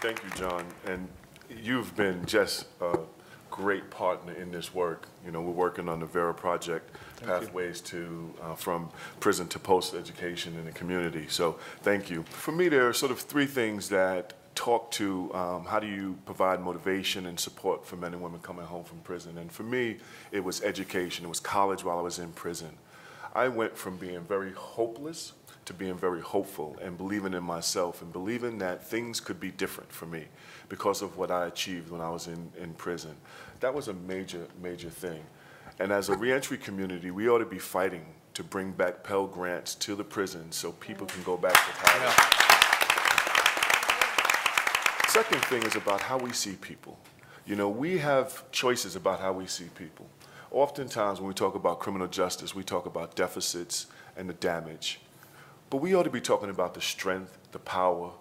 Thank you, John. And you've been just a great partner in this work. You know, we're working on the Vera project, pathways to from prison to post-education in the community. So thank you. For me, there are sort of three things that talk to how do you provide motivation and support for men and women coming home from prison. And for me, it was education. It was college while I was in prison. I went from being very hopeless to being very hopeful and believing in myself and believing that things could be different for me because of what I achieved when I was in prison. That was a major, major thing. And as a reentry community, we ought to be fighting to bring back Pell Grants to the prison so people can go back to college. Second thing is about how we see people. You know, we have choices about how we see people. Oftentimes when we talk about criminal justice, we talk about deficits and the damage. But we ought to be talking about the strength, the power,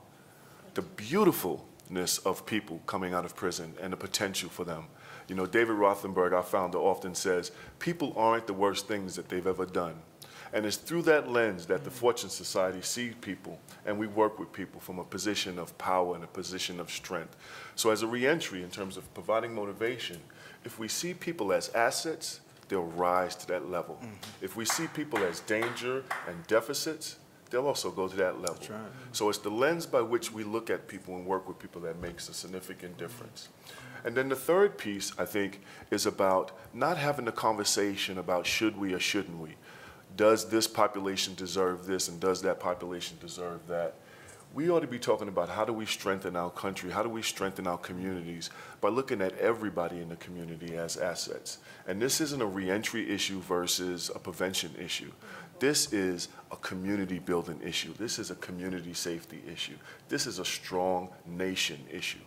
the beautifulness of people coming out of prison and the potential for them. You know, David Rothenberg, our founder, often says, people aren't the worst things that they've ever done. And it's through that lens that the Fortune Society sees people, and we work with people from a position of power and a position of strength. So as a reentry, in terms of providing motivation, if we see people as assets, they'll rise to that level. If we see people as danger and deficits, they'll also go to that level. That's right. So it's the lens by which we look at people and work with people that makes a significant difference. And then the third piece, I think, is about not having a conversation about should we or shouldn't we. Does this population deserve this and does that population deserve that? We ought to be talking about how do we strengthen our country, how do we strengthen our communities by looking at everybody in the community as assets. And this isn't a reentry issue versus a prevention issue. This is a community building issue. This is a community safety issue. This is a strong nation issue.